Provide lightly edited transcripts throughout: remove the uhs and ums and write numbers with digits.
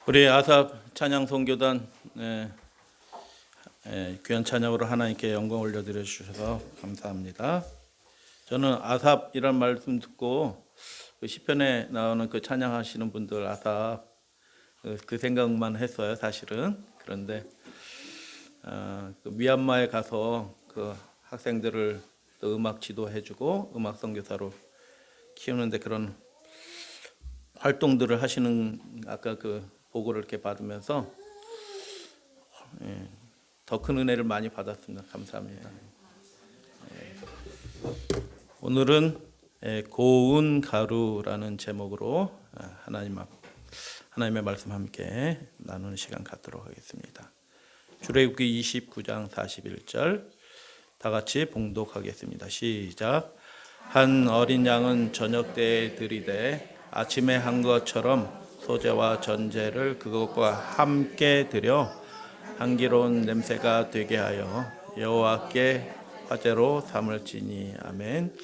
우리 아삽 찬양 선교단 귀한 찬양으로 하나님께 영광 올려드려 주셔서 감사합니다. 저는 아삽이란 말씀 듣고 그 시편에 나오는 그 찬양하시는 분들 아삽 그 생각만 했어요, 사실은. 그런데 그 미얀마에 가서 그 학생들을 또 음악 지도해주고 음악 선교사로 키우는데 그런 활동들을 하시는 아까 그 보고를 이렇게 받으면서 더 큰 은혜를 많이 받았습니다. 감사합니다. 오늘은 고운 가루라는 제목으로 하나님의 말씀 함께 나누는 시간 갖도록 하겠습니다. 출애굽기 29장 41절 다 같이 봉독하겠습니다. 시작. 한 어린 양은 저녁 때에 들이되 아침에 한 것처럼 소제와 전제를 그것과 함께 드려 향기로운 냄새가 되게 하여 여호와께 화제로 삼을지니. 아멘.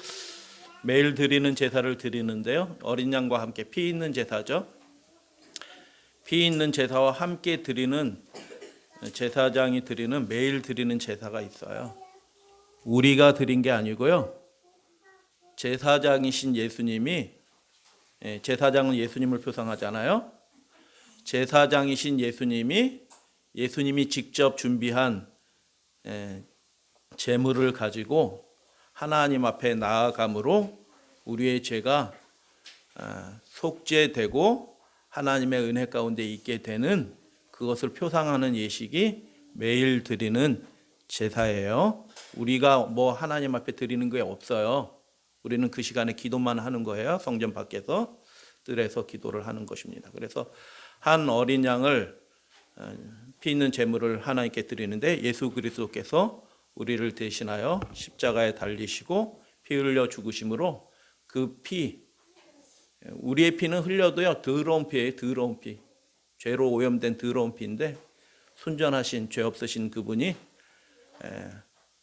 매일 드리는 제사를 드리는데요, 어린 양과 함께 피 있는 제사죠. 피 있는 제사와 함께 드리는 제사장이 드리는 매일 드리는 제사가 있어요. 우리가 드린 게 아니고요, 제사장이신 예수님이, 제사장은 예수님을 표상하잖아요. 제사장이신 예수님이 직접 준비한 제물을 가지고 하나님 앞에 나아감으로 우리의 죄가 속죄되고 하나님의 은혜 가운데 있게 되는 그것을 표상하는 예식이 매일 드리는 제사예요. 우리가 뭐 하나님 앞에 드리는 게 없어요. 우리는 그 시간에 기도만 하는 거예요. 성전 밖에서 뜰에서 기도를 하는 것입니다. 그래서 한 어린 양을 피 있는 제물을 하나님께 드리는데 예수 그리스도께서 우리를 대신하여 십자가에 달리시고 피 흘려 죽으심으로 그 피, 우리의 피는 흘려도요 더러운 피예요. 더러운 피, 죄로 오염된 더러운 피인데 순전하신 죄 없으신 그분이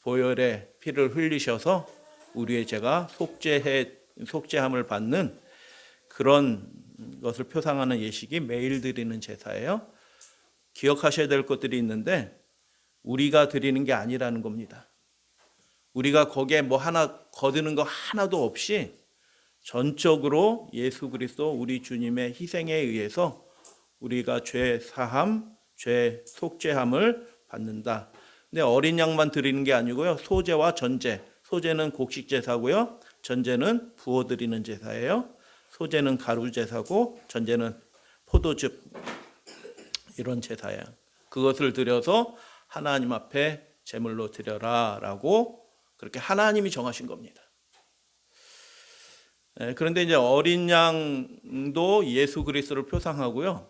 보혈의 피를 흘리셔서 우리의 죄가 속죄함을 받는 그런 것을 표상하는 예식이 매일 드리는 제사예요. 기억하셔야 될 것들이 있는데 우리가 드리는 게 아니라는 겁니다. 우리가 거기에 뭐 하나 거드는 거 하나도 없이 전적으로 예수 그리스도 우리 주님의 희생에 의해서 우리가 죄 사함, 죄 속죄함을 받는다. 근데 어린 양만 드리는 게 아니고요, 소제와 전제, 소제는 곡식 제사고요, 전제는 부어 드리는 제사예요. 소제는 가루 제사고 전제는 포도즙, 이런 제사예요. 그것을 드려서 하나님 앞에 제물로 드려라라고 그렇게 하나님이 정하신 겁니다. 그런데 이제 어린 양도 예수 그리스도를 표상하고요,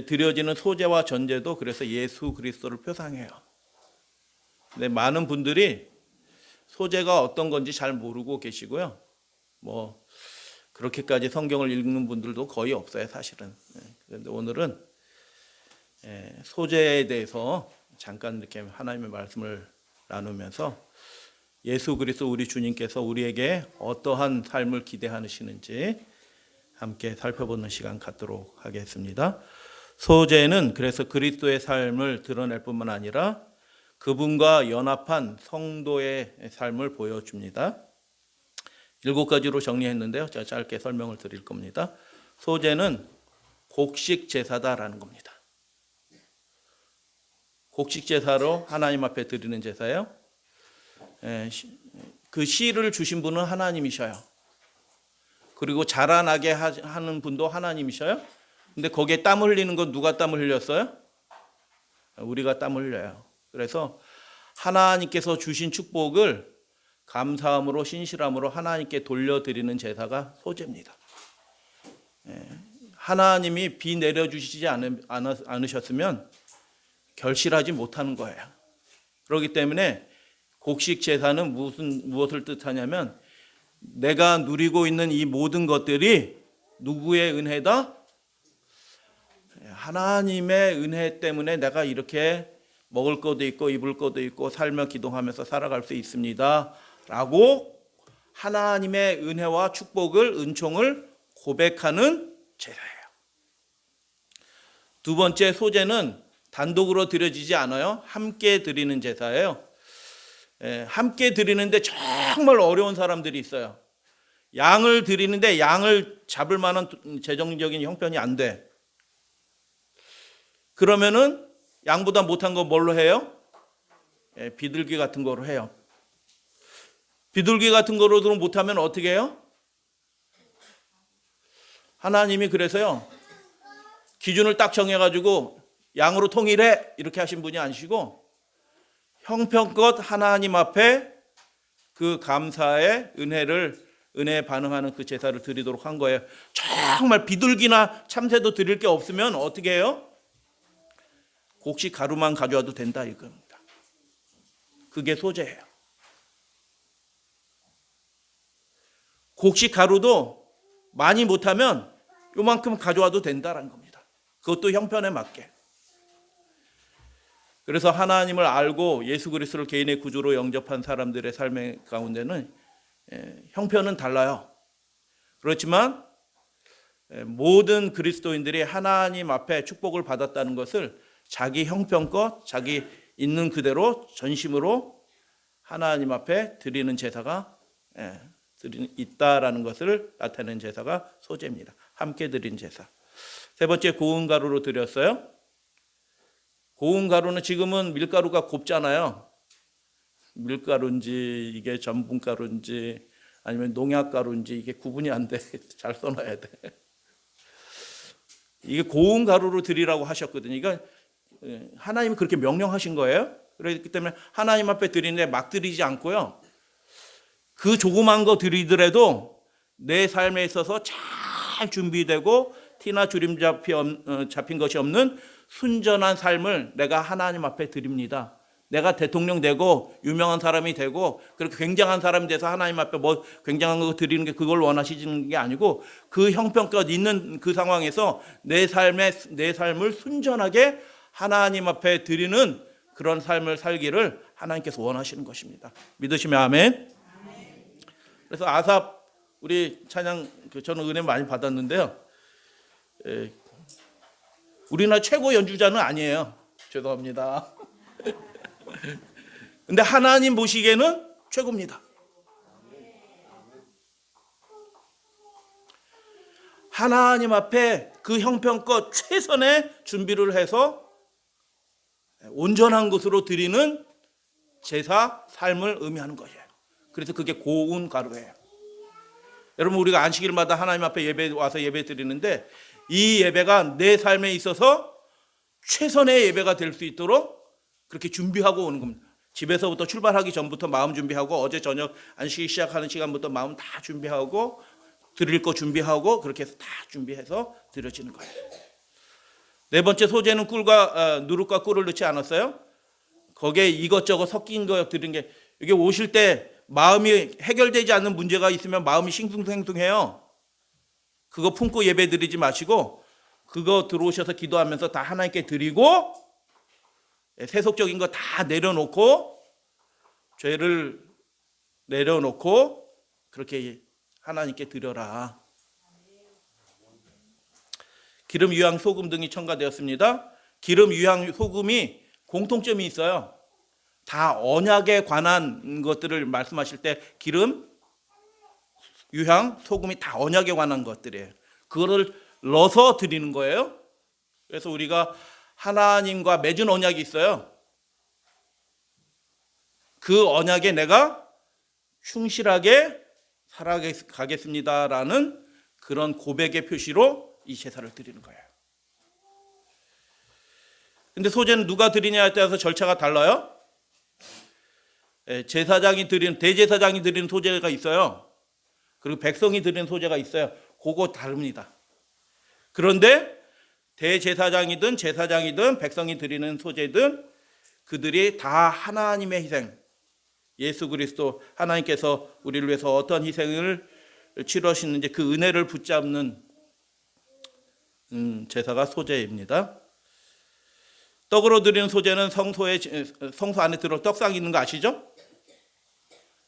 드려지는 소제와 전제도 그래서 예수 그리스도를 표상해요. 근데 많은 분들이 소제가 어떤 건지 잘 모르고 계시고요, 뭐 그렇게까지 성경을 읽는 분들도 거의 없어요, 사실은. 그런데 오늘은 소제에 대해서 잠깐 이렇게 하나님의 말씀을 나누면서 예수 그리스도 우리 주님께서 우리에게 어떠한 삶을 기대하시는지 함께 살펴보는 시간 갖도록 하겠습니다. 소제는 그래서 그리스도의 삶을 드러낼 뿐만 아니라 그분과 연합한 성도의 삶을 보여줍니다. 7가지로 정리했는데요, 제가 짧게 설명을 드릴 겁니다. 소제는 곡식 제사다라는 겁니다. 곡식 제사로 하나님 앞에 드리는 제사예요. 그 씨를 주신 분은 하나님이셔요. 그리고 자라나게 하는 분도 하나님이셔요. 근데 거기에 땀 흘리는 건 누가 땀을 흘렸어요? 우리가 땀을 흘려요. 그래서 하나님께서 주신 축복을 감사함으로 신실함으로 하나님께 돌려드리는 제사가 소제입니다. 하나님이 비 내려주시지 않으셨으면 결실하지 못하는 거예요. 그렇기 때문에 곡식 제사는 무엇을 뜻하냐면 내가 누리고 있는 이 모든 것들이 누구의 은혜다? 하나님의 은혜 때문에 내가 이렇게 먹을 것도 있고 입을 것도 있고 살며 기도하면서 살아갈 수 있습니다 라고 하나님의 은혜와 축복을, 은총을 고백하는 제사예요. 두 번째 소제는 단독으로 드려지지 않아요. 함께 드리는 제사예요. 함께 드리는데 정말 어려운 사람들이 있어요. 양을 드리는데 양을 잡을 만한 재정적인 형편이 안 돼. 그러면은 양보다 못한 거 뭘로 해요? 비둘기 같은 거로 해요. 비둘기 같은 거로도 못하면 어떻게 해요? 하나님이 그래서요, 기준을 딱 정해가지고 양으로 통일해 이렇게 하신 분이 아니시고 형편껏 하나님 앞에 그 감사의 은혜에 반응하는 그 제사를 드리도록 한 거예요. 정말 비둘기나 참새도 드릴 게 없으면 어떻게 해요? 곡식 가루만 가져와도 된다 이겁니다. 그게 소제예요. 곡식 가루도 많이 못하면 요만큼 가져와도 된다는 겁니다. 그것도 형편에 맞게. 그래서 하나님을 알고 예수 그리스도를 개인의 구주로 영접한 사람들의 삶의 가운데는 형편은 달라요. 그렇지만 모든 그리스도인들이 하나님 앞에 축복을 받았다는 것을 자기 형편껏 자기 있는 그대로 전심으로 하나님 앞에 드리는 제사가 있다라는 것을 나타내는 제사가 소제입니다. 함께 드린 제사. 세 번째, 고운 가루로 드렸어요. 고운 가루는 지금은 밀가루가 곱잖아요. 밀가루인지 이게 전분가루인지 아니면 농약가루인지 이게 구분이 안 돼. 잘 써놔야 돼. 이게 고운 가루로 드리라고 하셨거든요. 이건 하나님이 그렇게 명령하신 거예요. 그렇기 때문에 하나님 앞에 드리는데 막 드리지 않고요. 그 조그만 거 드리더라도 내 삶에 있어서 잘 준비되고 티나 주림 잡힌 것이 없는 순전한 삶을 내가 하나님 앞에 드립니다. 내가 대통령 되고 유명한 사람이 되고 그렇게 굉장한 사람이 돼서 하나님 앞에 뭐 굉장한 거 드리는 게 그걸 원하시는 게 아니고 그 형편껏 있는 그 상황에서 내 삶을 순전하게 하나님 앞에 드리는 그런 삶을 살기를 하나님께서 원하시는 것입니다. 믿으시면 아멘. 그래서 아삽 우리 찬양 저는 은혜 많이 받았는데요. 우리나라 최고 연주자는 아니에요. 죄송합니다. 근데 하나님 보시기에는 최고입니다. 하나님 앞에 그 형편껏 최선의 준비를 해서 온전한 것으로 드리는 제사, 삶을 의미하는 거예요. 그래서 그게 고운 가루예요. 여러분 우리가 안식일마다 하나님 앞에 예배 와서 예배 드리는데 이 예배가 내 삶에 있어서 최선의 예배가 될 수 있도록 그렇게 준비하고 오는 겁니다. 집에서부터 출발하기 전부터 마음 준비하고 어제 저녁 안식일 시작하는 시간부터 마음 다 준비하고 드릴 거 준비하고 그렇게 해서 다 준비해서 드려지는 거예요. 네 번째 소제는 누룩과 꿀을 넣지 않았어요. 거기에 이것저것 섞인 거 드린 게 이게 오실 때 마음이 해결되지 않는 문제가 있으면 마음이 싱숭생숭해요. 그거 품고 예배 드리지 마시고 그거 들어오셔서 기도하면서 다 하나님께 드리고 세속적인 거 다 내려놓고 죄를 내려놓고 그렇게 하나님께 드려라. 기름, 유향, 소금 등이 첨가되었습니다. 기름, 유향, 소금이 공통점이 있어요. 다 언약에 관한 것들을 말씀하실 때 기름, 유향, 소금이 다 언약에 관한 것들이에요. 그거를 넣어서 드리는 거예요. 그래서 우리가 하나님과 맺은 언약이 있어요. 그 언약에 내가 충실하게 살아가겠습니다라는 그런 고백의 표시로 이 제사를 드리는 거예요. 근데 소제는 누가 드리냐에 따라서 절차가 달라요. 대제사장이 드리는 소제가 있어요. 그리고 백성이 드리는 소제가 있어요. 그거 다릅니다. 그런데 대제사장이든 제사장이든 백성이 드리는 소제든 그들이 다 하나님의 희생, 예수 그리스도 하나님께서 우리를 위해서 어떤 희생을 치르시는지 그 은혜를 붙잡는 제사가 소제입니다. 떡으로 드리는 소제는 성소 안에 떡상이 있는 거 아시죠?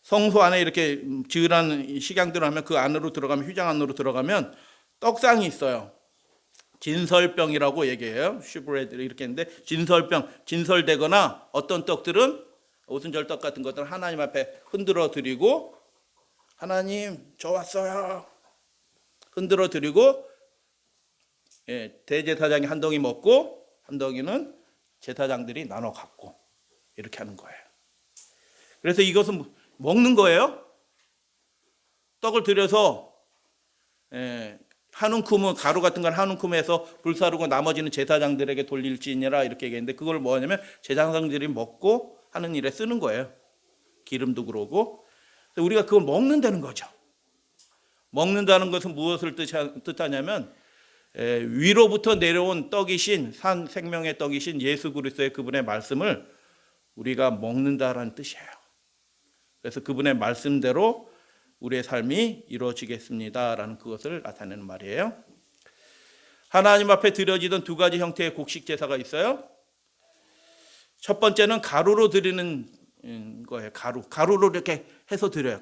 성소 안에 이렇게 지으란 식양들을 하면 그 안으로 들어가면 휘장 안으로 들어가면 떡상이 있어요. 진설병이라고 얘기해요. 슈브레드 이렇게 했는데 진설병, 진설되거나 어떤 떡들은 오순절떡 같은 것들은 하나님 앞에 흔들어 드리고 하나님 저 왔어요. 흔들어 드리고 대제사장이 한 덩이 먹고 한 덩이는 제사장들이 나눠 갖고 이렇게 하는 거예요. 그래서 이것은 먹는 거예요. 떡을 들여서 한 움큼은 가루 같은 걸 한 움큼해서 불사르고 나머지는 제사장들에게 돌릴지니라 이렇게 얘기했는데 그걸 뭐냐면 제사장들이 먹고 하는 일에 쓰는 거예요. 기름도 그러고 우리가 그걸 먹는다는 거죠. 먹는다는 것은 무엇을 뜻하냐면 위로부터 내려온 떡이신 산 생명의 떡이신 예수 그리스도의 그분의 말씀을 우리가 먹는다라는 뜻이에요. 그래서 그분의 말씀대로 우리의 삶이 이루어지겠습니다라는 그것을 나타내는 말이에요. 하나님 앞에 드려지던 두 가지 형태의 곡식 제사가 있어요. 첫 번째는 가루로 드리는 거예요. 가루로 이렇게 해서 드려요.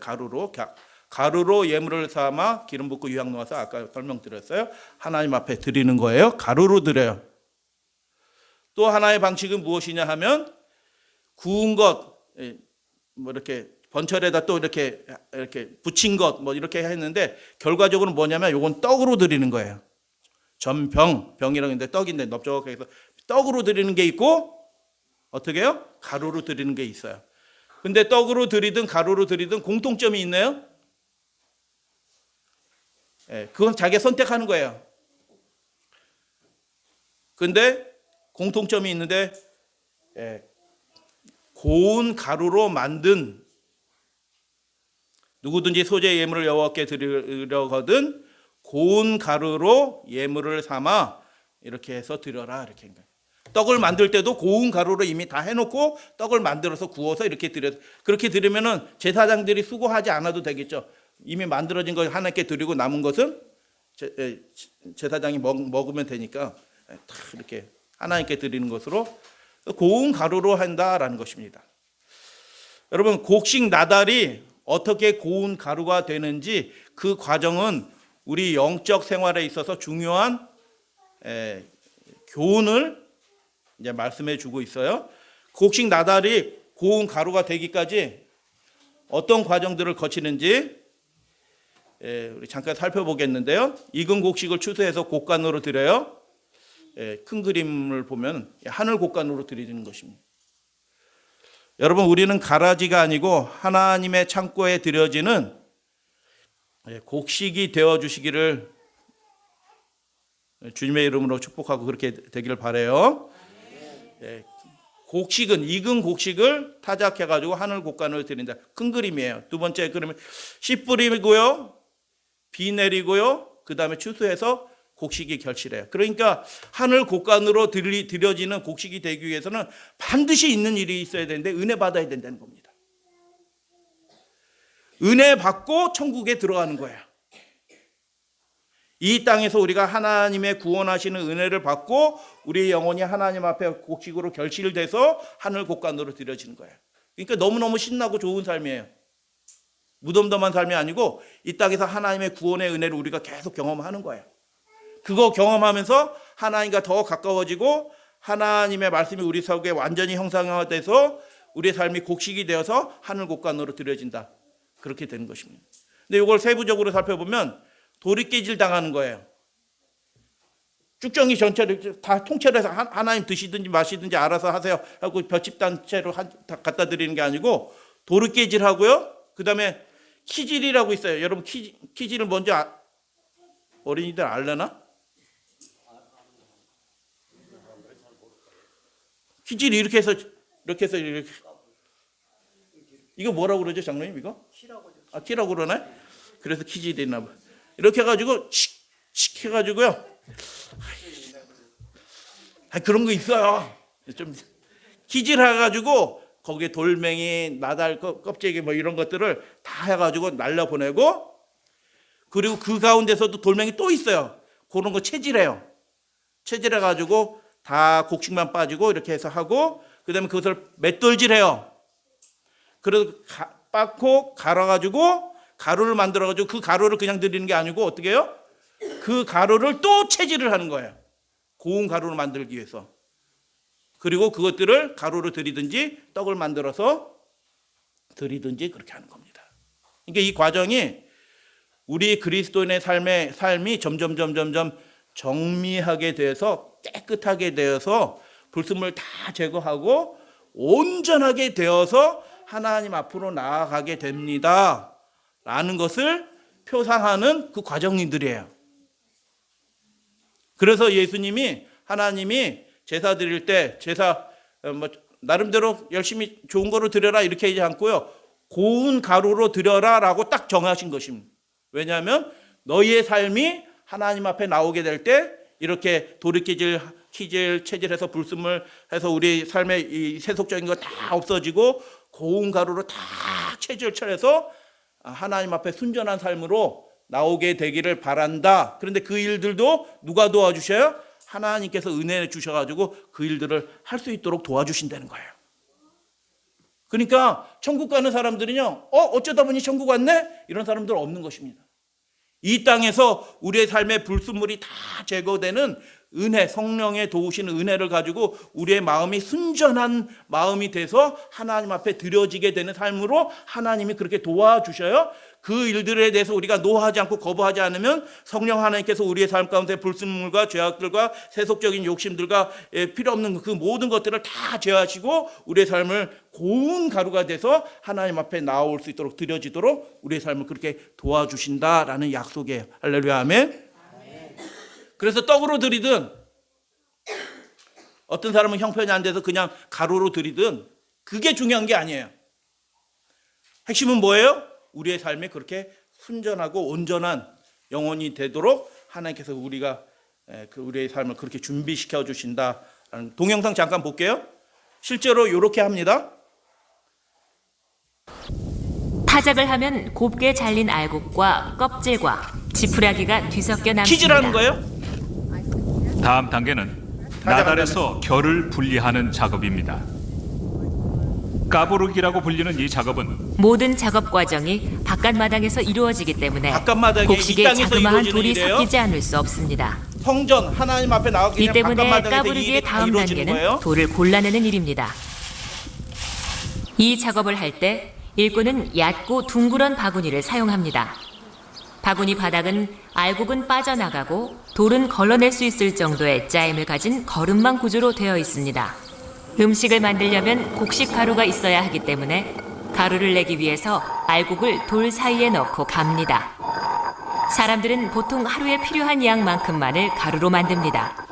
가루로 예물을 삼아 기름 붓고 유향 넣어서 아까 설명드렸어요. 하나님 앞에 드리는 거예요. 가루로 드려요. 또 하나의 방식은 무엇이냐 하면 구운 것, 뭐 이렇게 번철에다 또 이렇게 붙인 것, 뭐 이렇게 했는데 결과적으로 뭐냐면 요건 떡으로 드리는 거예요. 병이라고 했는데 떡인데 넓적하게 해서 떡으로 드리는 게 있고 어떻게 해요? 가루로 드리는 게 있어요. 근데 떡으로 드리든 가루로 드리든 공통점이 있네요. 그건 자기가 선택하는 거예요. 근데 공통점이 있는데 고운 가루로 만든 누구든지 소재 예물을 여호와께 드리려거든 고운 가루로 예물을 삼아 이렇게 해서 드려라 이렇게 한 거예요. 떡을 만들 때도 고운 가루로 이미 다 해놓고 떡을 만들어서 구워서 이렇게 드려서 그렇게 드리면은 제사장들이 수고하지 않아도 되겠죠. 이미 만들어진 걸 하나님께 드리고 남은 것은 제사장이 먹으면 되니까 다 이렇게 하나님께 드리는 것으로 고운 가루로 한다라는 것입니다. 여러분 곡식 나달이 어떻게 고운 가루가 되는지 그 과정은 우리 영적 생활에 있어서 중요한 교훈을 이제 말씀해 주고 있어요. 곡식 나달이 고운 가루가 되기까지 어떤 과정들을 거치는지 우리 잠깐 살펴보겠는데요. 익은 곡식을 추수해서 곡간으로 드려요. 큰 그림을 보면 하늘 곡간으로 드리는 것입니다. 여러분 우리는 가라지가 아니고 하나님의 창고에 드려지는 곡식이 되어 주시기를 주님의 이름으로 축복하고 그렇게 되기를 바라요. 곡식은 익은 곡식을 타작해 가지고 하늘 곡간을 드린다. 큰 그림이에요. 두 번째 그러면 씨 뿌리고요. 비 내리고요. 그다음에 추수해서 곡식이 결실해요. 그러니까 하늘 곡간으로 드려지는 곡식이 되기 위해서는 반드시 있는 일이 있어야 되는데 은혜 받아야 된다는 겁니다. 은혜 받고 천국에 들어가는 거예요. 이 땅에서 우리가 하나님의 구원하시는 은혜를 받고 우리의 영혼이 하나님 앞에 곡식으로 결실돼서 하늘 곡간으로 드려지는 거예요. 그러니까 너무너무 신나고 좋은 삶이에요. 무덤덤한 삶이 아니고 이 땅에서 하나님의 구원의 은혜를 우리가 계속 경험하는 거예요. 그거 경험하면서 하나님과 더 가까워지고 하나님의 말씀이 우리 속에 완전히 형상화돼서 우리의 삶이 곡식이 되어서 하늘 곡간으로 드려진다. 그렇게 되는 것입니다. 근데 이걸 세부적으로 살펴보면 돌이 깨질 당하는 거예요. 쭉정이 전체를 다 통째로 해서 하나님 드시든지 마시든지 알아서 하세요 하고 볏짚 단체로 다 갖다 드리는 게 아니고 돌이 깨질하고요. 그 다음에 키질이라고 있어요. 여러분 키질을 먼저 어린이들 알려나? 키질이 이렇게 해서 이거 뭐라고 그러죠, 장로님? 이거? 키라고 그러네? 그래서 키질이 있나 봐. 이렇게 해가지고 칙 해가지고요. 그런 거 있어요. 좀 키질해가지고 거기에 돌멩이, 나달 껍데기 뭐 이런 것들을 다 해가지고 날려보내고 그리고 그 가운데서도 돌멩이 또 있어요. 그런 거 채질해요. 채질해가지고 다 곡식만 빠지고 이렇게 해서 하고 그다음에 그것을 맷돌질해요. 그래서 빻고 갈아가지고 가루를 만들어가지고 그 가루를 그냥 드리는 게 아니고 어떻게 해요? 그 가루를 또 채질을 하는 거예요. 고운 가루를 만들기 위해서. 그리고 그것들을 가루로 들이든지 떡을 만들어서 들이든지 그렇게 하는 겁니다. 그러니까 이 과정이 우리 그리스도인의 삶이 점점 정미하게 되어서 깨끗하게 되어서 불순물 다 제거하고 온전하게 되어서 하나님 앞으로 나아가게 됩니다. 라는 것을 표상하는 그 과정들이에요. 그래서 예수님이 하나님이 제사 드릴 때 나름대로 열심히 좋은 거로 드려라 이렇게 하지 않고요. 고운 가루로 드려라 라고 딱 정하신 것입니다. 왜냐하면 너희의 삶이 하나님 앞에 나오게 될 때 이렇게 돌이키질 체질해서 불순물 해서 우리 삶의 이 세속적인 거 다 없어지고 고운 가루로 다 체질처해서 하나님 앞에 순전한 삶으로 나오게 되기를 바란다. 그런데 그 일들도 누가 도와주셔요? 하나님께서 은혜 주셔가지고 그 일들을 할 수 있도록 도와주신다는 거예요. 그러니까 천국 가는 사람들은요, 어쩌다 보니 천국 왔네? 이런 사람들 없는 것입니다. 이 땅에서 우리의 삶의 불순물이 다 제거되는 은혜, 성령의 도우시는 은혜를 가지고 우리의 마음이 순전한 마음이 돼서 하나님 앞에 드려지게 되는 삶으로 하나님이 그렇게 도와주셔요. 그 일들에 대해서 우리가 노하지 않고 거부하지 않으면 성령 하나님께서 우리의 삶 가운데 불순물과 죄악들과 세속적인 욕심들과 필요 없는 그 모든 것들을 다 제어하시고 우리의 삶을 고운 가루가 돼서 하나님 앞에 나올 수 있도록 드려지도록 우리의 삶을 그렇게 도와주신다라는 약속이에요. 할렐루야, 아멘. 그래서 떡으로 드리든 어떤 사람은 형편이 안 돼서 그냥 가루로 드리든 그게 중요한 게 아니에요. 핵심은 뭐예요? 우리의 삶이 그렇게 순전하고 온전한 영혼이 되도록 하나님께서 우리의 삶을 그렇게 준비시켜 주신다라는 동영상 잠깐 볼게요. 실제로 이렇게 합니다. 타작을 하면 곱게 잘린 알곡과 껍질과 지푸라기가 뒤섞여 남습니다. 키즈라는 거예요? 다음 단계는 나달에서 결을 분리하는 작업입니다. 까부르기라고 불리는 이 작업은 모든 작업 과정이 바깥마당에서 이루어지기 때문에 바깥마당에 이 곡식에 땅에서 자그마한 이루어지는 돌이 일이에요? 섞이지 않을 수 없습니다. 성전 하나님 앞에 나가기 이 전에 때문에 바깥마당에서 이 까부르기의 일이 다 다음 이루어지는 단계는 거예요? 돌을 골라내는 일입니다. 이 작업을 할 때 일꾼은 얕고 둥그런 바구니를 사용합니다. 바구니 바닥은 알곡은 빠져나가고 돌은 걸러낼 수 있을 정도의 짜임을 가진 거름망 구조로 되어 있습니다. 음식을 만들려면 곡식 가루가 있어야 하기 때문에 가루를 내기 위해서 알곡을 돌 사이에 넣고 갑니다. 사람들은 보통 하루에 필요한 양만큼만을 가루로 만듭니다.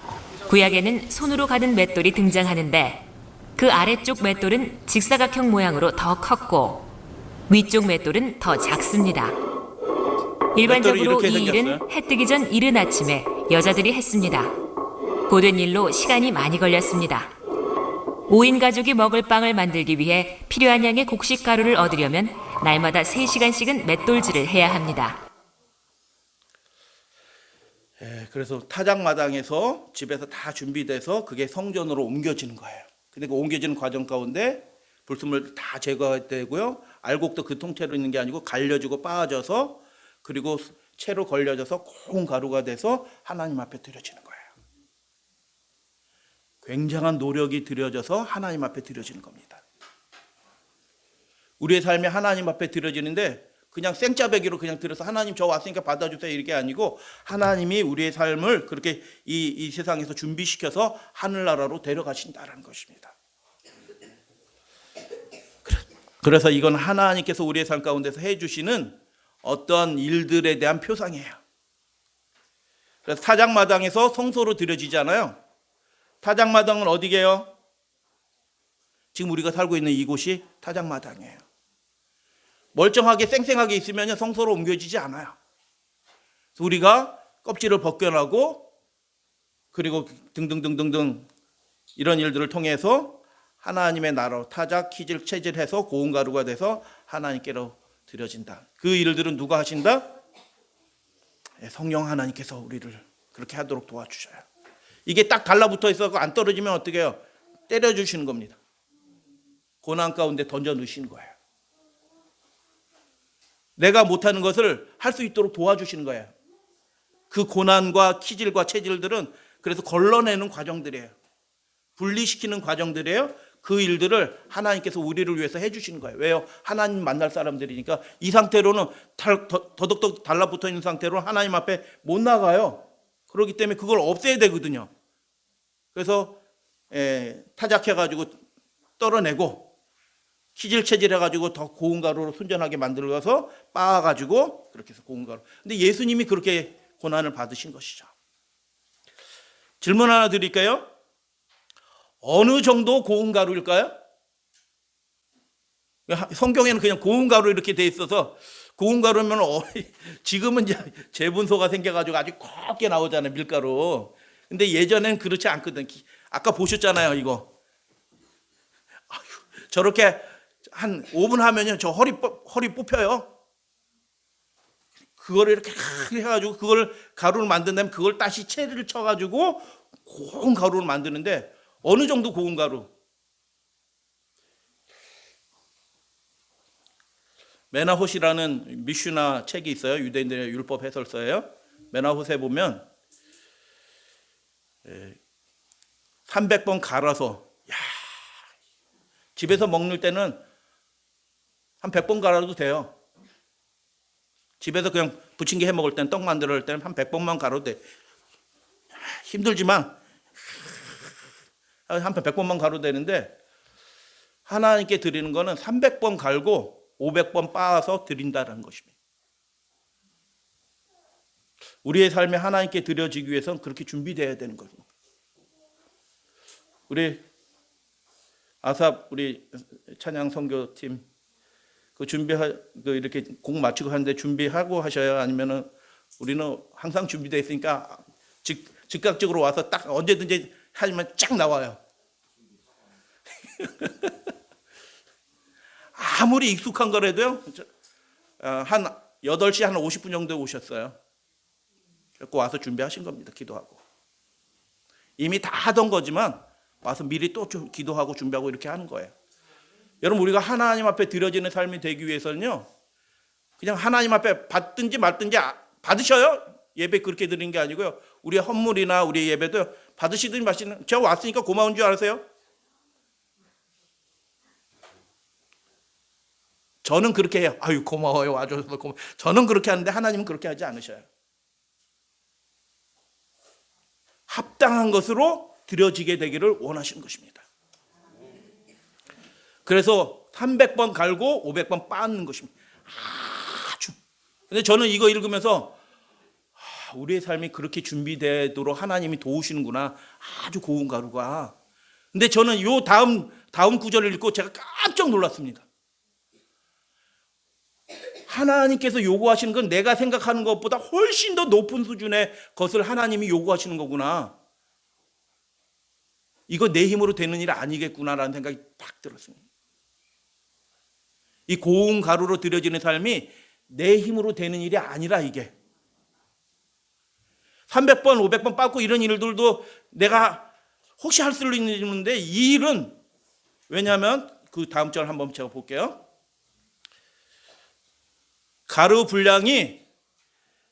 구약에는 손으로 가는 맷돌이 등장하는데 그 아래쪽 맷돌은 직사각형 모양으로 더 컸고 위쪽 맷돌은 더 작습니다. 일반적으로 이 일은 해 뜨기 전 이른 아침에 여자들이 했습니다. 고된 일로 시간이 많이 걸렸습니다. 5인 가족이 먹을 빵을 만들기 위해 필요한 양의 곡식 가루를 얻으려면 날마다 3시간씩은 맷돌질을 해야 합니다. 그래서 타작마당에서 집에서 다 준비돼서 그게 성전으로 옮겨지는 거예요. 근데 그 옮겨지는 과정 가운데 불순물 다 제거되고요. 알곡도 그 통째로 있는 게 아니고 갈려지고 빠져서 그리고 채로 걸려져서 고운 가루가 돼서 하나님 앞에 드려지는 거예요. 굉장한 노력이 들여져서 하나님 앞에 드려지는 겁니다. 우리의 삶이 하나님 앞에 드려지는데 그냥 생짜배기로 그냥 들어서 하나님 저 왔으니까 받아주세요 이게 아니고 하나님이 우리의 삶을 그렇게 이 세상에서 준비시켜서 하늘나라로 데려가신다는 것입니다. 그래서 이건 하나님께서 우리의 삶 가운데서 해주시는 어떤 일들에 대한 표상이에요. 그래서 타작마당에서 성소로 드려지잖아요. 타작마당은 어디게요? 지금 우리가 살고 있는 이곳이 타작마당이에요. 멀쩡하게 쌩쌩하게 있으면 성소로 옮겨지지 않아요. 그래서 우리가 껍질을 벗겨나고 그리고 등등등등등 이런 일들을 통해서 하나님의 나라로 타작, 키질, 체질해서 고운 가루가 돼서 하나님께로 드려진다. 그 일들은 누가 하신다? 성령 하나님께서 우리를 그렇게 하도록 도와주셔요. 이게 딱 달라붙어 있어서 안 떨어지면 어떻게 해요? 때려주시는 겁니다. 고난 가운데 던져 넣으시는 거예요. 내가 못하는 것을 할 수 있도록 도와주시는 거예요. 그 고난과 키질과 체질들은 그래서 걸러내는 과정들이에요. 분리시키는 과정들이에요. 그 일들을 하나님께서 우리를 위해서 해주시는 거예요. 왜요? 하나님 만날 사람들이니까. 이 상태로는 더덕더덕 달라붙어 있는 상태로 하나님 앞에 못 나가요. 그렇기 때문에 그걸 없애야 되거든요. 그래서 타작해가지고 떨어내고 키질체질해가지고 더 고운 가루로 순전하게 만들어서 빻아가지고 그렇게 해서 고운 가루. 근데 예수님이 그렇게 고난을 받으신 것이죠. 질문 하나 드릴까요? 어느 정도 고운 가루일까요? 성경에는 그냥 고운 가루 이렇게 돼 있어서 고운 가루면 지금은 이제 재분소가 생겨가지고 아주 곱게 나오잖아요, 밀가루. 근데 예전엔 그렇지 않거든. 아까 보셨잖아요, 이거. 저렇게 한 5분 하면요, 저 허리 뽑혀요. 그거를 이렇게 해가지고 그걸 가루를 만든 다음에 그걸 다시 체리를 쳐가지고 고운 가루를 만드는데 어느 정도 고운 가루? 메나톳이라는 미슈나 책이 있어요. 유대인들의 율법 해설서예요. 메나톳에 보면 300번 갈아서 집에서 먹는 때는 한 100번 갈아도 돼요. 집에서 그냥 부침개 해 먹을 때는 떡 만들 때는 한 100번만 갈아도 돼. 힘들지만 한 100번만 갈아도 되는데 하나님께 드리는 거는 300번 갈고 500번 빻아서 드린다는 것입니다. 우리의 삶에 하나님께 드려지기 위해서는 그렇게 준비되어야 되는 겁니다. 우리 아삽 우리 찬양 선교팀 그 이렇게 곡 마치고 하는데 준비하고 하셔요? 아니면은 우리는 항상 준비되어 있으니까 즉각적으로 와서 딱 언제든지 하면 쫙 나와요. 아무리 익숙한 거라도요. 한 8시 한 50분 정도에 오셨어요. 그래서 와서 준비하신 겁니다. 기도하고. 이미 다 하던 거지만 와서 미리 또 좀 기도하고 준비하고 이렇게 하는 거예요. 여러분 우리가 하나님 앞에 드려지는 삶이 되기 위해서는요. 그냥 하나님 앞에 받든지 말든지 받으셔요. 예배 그렇게 드리는 게 아니고요. 우리의 헌물이나 우리의 예배도 받으시든지 마시든 제가 왔으니까 고마운 줄 아세요? 저는 그렇게 해요. 아유 고마워요. 와줘서 고마워. 저는 그렇게 하는데 하나님은 그렇게 하지 않으셔요. 합당한 것으로 드려지게 되기를 원하시는 것입니다. 그래서 300번 갈고 500번 빻는 것입니다. 아주. 근데 저는 이거 읽으면서 우리의 삶이 그렇게 준비되도록 하나님이 도우시는구나. 아주 고운 가루가. 근데 저는 요 다음 구절을 읽고 제가 깜짝 놀랐습니다. 하나님께서 요구하시는 건 내가 생각하는 것보다 훨씬 더 높은 수준의 것을 하나님이 요구하시는 거구나. 이거 내 힘으로 되는 일 아니겠구나라는 생각이 딱 들었습니다. 이 고운 가루로 드려지는 삶이 내 힘으로 되는 일이 아니라 이게 300번 500번 빻고 이런 일들도 내가 혹시 할 수 있는데 이 일은 왜냐하면 그 다음 절 한번 제가 볼게요. 가루 분량이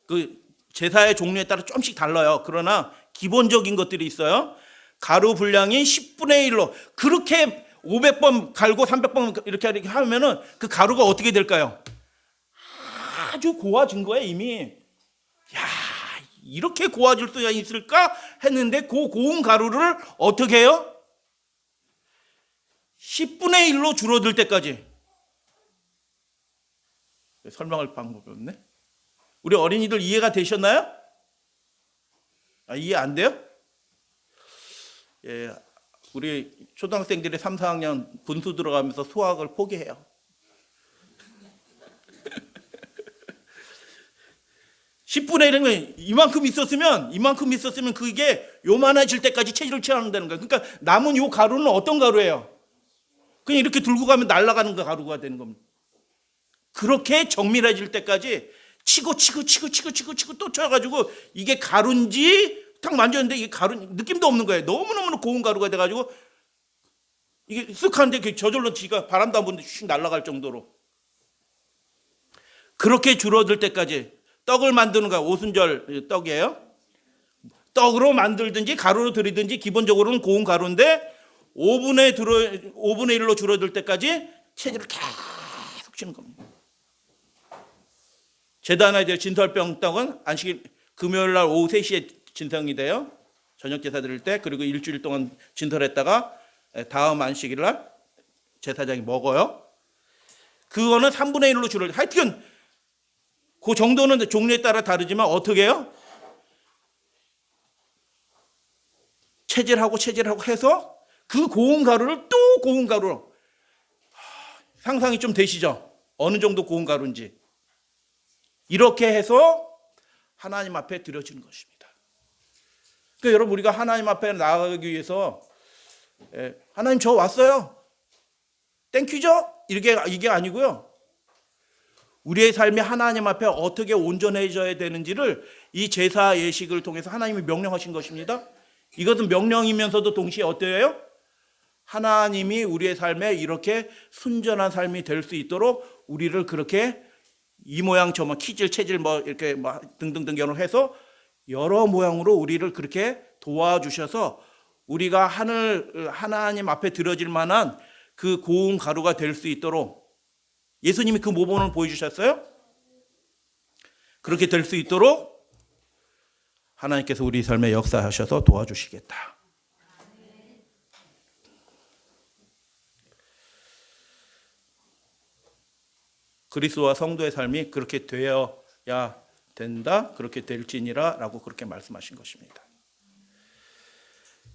그 제사의 종류에 따라 조금씩 달라요. 그러나 기본적인 것들이 있어요. 가루 분량이 10분의 1로 그렇게 500번 갈고 300번 이렇게 하면은 그 가루가 어떻게 될까요? 아주 고와진 거예요 이미. 야 이렇게 고와질 수 있을까 했는데 그 고운 가루를 어떻게 해요? 10분의 1로 줄어들 때까지. 설명할 방법이 없네. 우리 어린이들 이해가 되셨나요? 이해 안 돼요? 예, 우리 초등학생들이 3, 4학년 분수 들어가면서 수학을 포기해요. 10분의 1은 이만큼 있었으면 그게 요만해질 때까지 체질을 취한다는 거예요. 그러니까 남은 요 가루는 어떤 가루예요? 그냥 이렇게 들고 가면 날아가는 가루가 되는 겁니다. 그렇게 정밀해질 때까지 치고 또 쳐가지고 이게 가루인지 딱 만졌는데 이게 가루 느낌도 없는 거예요. 너무너무 고운 가루가 돼가지고 이게 쓱 하는데 저절로 지가 바람도 안 부는데 슉 날아갈 정도로 그렇게 줄어들 때까지 떡을 만드는 거야. 오순절 떡이에요. 떡으로 만들든지 가루로 들이든지 기본적으로는 고운 가루인데 5분의 1로 줄어들 때까지 체질을 계속 치는 겁니다. 제단에 이제 진설병 떡은 안식 금요일 날 오후 3시에 진성이 돼요. 저녁 제사 드릴 때. 그리고 일주일 동안 진설했다가 다음 안식일 날 제사장이 먹어요. 그거는 3분의 1로 줄어들. 하여튼 그 정도는 종류에 따라 다르지만 어떻게 해요? 체질하고 해서 그 고운 가루를 또 고운 가루로, 상상이 좀 되시죠? 어느 정도 고운 가루인지. 이렇게 해서 하나님 앞에 드려지는 것입니다. 그러니까 여러분, 우리가 하나님 앞에 나아가기 위해서 하나님 저 왔어요, 땡큐죠? 이게 아니고요. 우리의 삶이 하나님 앞에 어떻게 온전해져야 되는지를 이 제사 예식을 통해서 하나님이 명령하신 것입니다. 이것은 명령이면서도 동시에 어때요? 하나님이 우리의 삶에 이렇게 순전한 삶이 될 수 있도록 우리를 그렇게 이 모양 저 모양 키질 체질 이렇게 등등등 해서 여러 모양으로 우리를 그렇게 도와주셔서 우리가 하나님 앞에 드려질 만한 그 고운 가루가 될 수 있도록 예수님이 그 모범을 보여주셨어요. 그렇게 될 수 있도록 하나님께서 우리 삶에 역사하셔서 도와주시겠다. 그리스도와 성도의 삶이 그렇게 되어야 된다, 그렇게 될지니라 라고 그렇게 말씀하신 것입니다.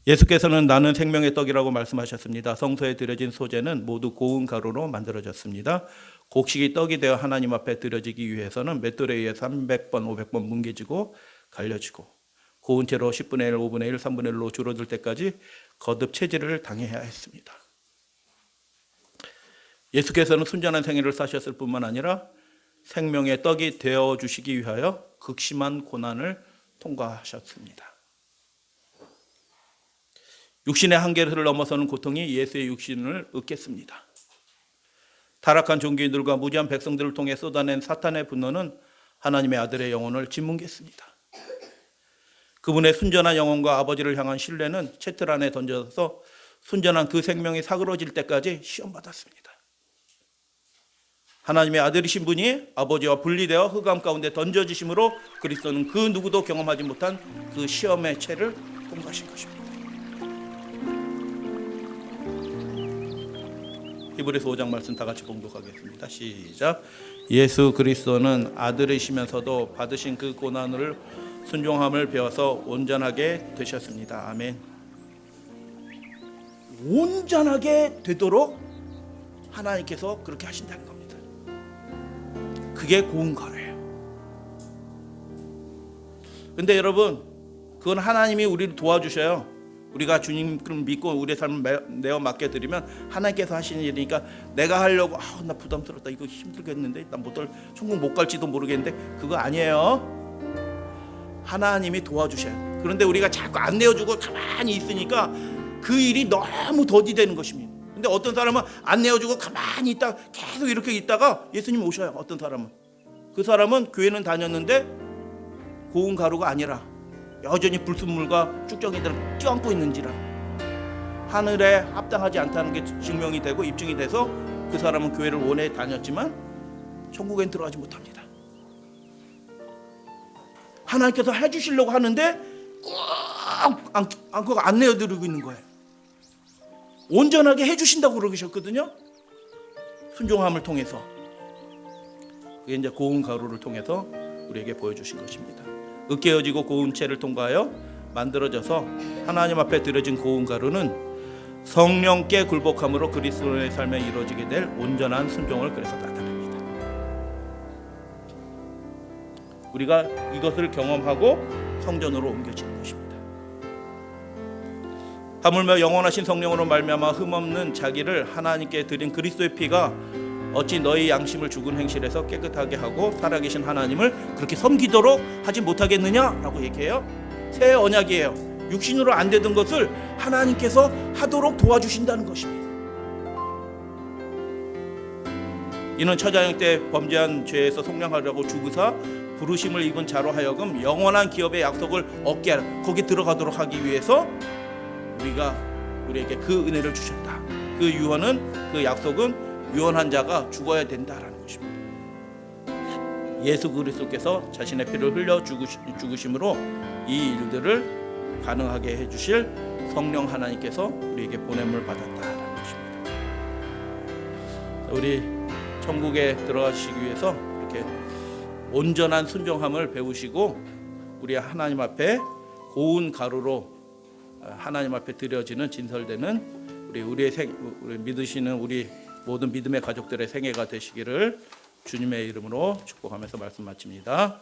예수께서는 나는 생명의 떡이라고 말씀하셨습니다. 성소에 드려진 소재는 모두 고운 가루로 만들어졌습니다. 곡식이 떡이 되어 하나님 앞에 드려지기 위해서는 맷돌에 의해 300번, 500번 뭉개지고 갈려지고 고운 채로 10분의 1, 5분의 1, 3분의 1로 줄어들 때까지 거듭 체질을 당해야 했습니다. 예수께서는 순전한 생애를 사셨을 뿐만 아니라 생명의 떡이 되어주시기 위하여 극심한 고난을 통과하셨습니다. 육신의 한계를 넘어서는 고통이 예수의 육신을 으깼습니다. 타락한 종교인들과 무지한 백성들을 통해 쏟아낸 사탄의 분노는 하나님의 아들의 영혼을 짓뭉갰습니다. 그분의 순전한 영혼과 아버지를 향한 신뢰는 채틀 안에 던져서 순전한 그 생명이 사그러질 때까지 시험받았습니다. 하나님의 아들이신 분이 아버지와 분리되어 흑암 가운데 던져지심으로 그리스도는 그 누구도 경험하지 못한 그 시험의 채를 통과하신 것입니다. 히브리서 5장 말씀 다 같이 봉독하겠습니다. 시작. 예수 그리스도는 아들이시면서도 받으신 그 고난을 순종함을 배워서 온전하게 되셨습니다. 아멘. 온전하게 되도록 하나님께서 그렇게 하신다는 겁니다. 그게 고운 가루예요. 근데 여러분, 그건 하나님이 우리를 도와주셔요. 우리가 주님을 믿고 우리의 삶을 내어 맡겨드리면 하나님께서 하시는 일이니까 내가 하려고 나 부담스럽다, 이거 힘들겠는데, 나 천국 못 갈지도 모르겠는데, 그거 아니에요. 하나님이 도와주셔요. 그런데 우리가 자꾸 안 내어주고 가만히 있으니까 그 일이 너무 더디되는 것입니다. 근데 어떤 사람은 안 내어주고 가만히 있다가 계속 이렇게 있다가 예수님 오셔요. 어떤 사람은, 그 사람은 교회는 다녔는데 고운 가루가 아니라 여전히 불순물과 쭉정이들을 껴안고 있는지라 하늘에 합당하지 않다는 게 증명이 되고 입증이 돼서 그 사람은 교회를 오래 다녔지만 천국엔 들어가지 못합니다. 하나님께서 해주시려고 하는데 꼭 안 내어드리고 있는 거예요. 온전하게 해주신다고 그러셨거든요. 순종함을 통해서. 그게 이제 고운 가루를 통해서 우리에게 보여주신 것입니다. 으깨어지고 고운 채를 통과하여 만들어져서 하나님 앞에 드려진 고운 가루는 성령께 굴복함으로 그리스도의 삶에 이루어지게 될 온전한 순종을 그래서 나타냅니다. 우리가 이것을 경험하고 성전으로 옮겨지는 것입니다. 하물며 영원하신 성령으로 말미암아 흠없는 자기를 하나님께 드린 그리스도의 피가 어찌 너희 양심을 죽은 행실에서 깨끗하게 하고 살아계신 하나님을 그렇게 섬기도록 하지 못하겠느냐라고 얘기해요. 새 언약이에요. 육신으로 안 되던 것을 하나님께서 하도록 도와주신다는 것입니다. 이는 처자형 때 범죄한 죄에서 속량하려고 죽으사 부르심을 입은 자로 하여금 영원한 기업의 약속을 얻게 하라. 거기 들어가도록 하기 위해서 우리에게 그 은혜를 주셨다. 그 유언은, 그 약속은 유언한 자가 죽어야 된다라는 것입니다. 예수 그리스도께서 자신의 피를 흘려 죽으심으로 이 일들을 가능하게 해주실 성령 하나님께서 우리에게 보냄을 받았다라는 것입니다. 우리 천국에 들어가시기 위해서 이렇게 온전한 순종함을 배우시고 우리 하나님 앞에 고운 가루로 하나님 앞에 드려지는 진설되는 우리 믿으시는 우리 모든 믿음의 가족들의 생애가 되시기를 주님의 이름으로 축복하면서 말씀 마칩니다.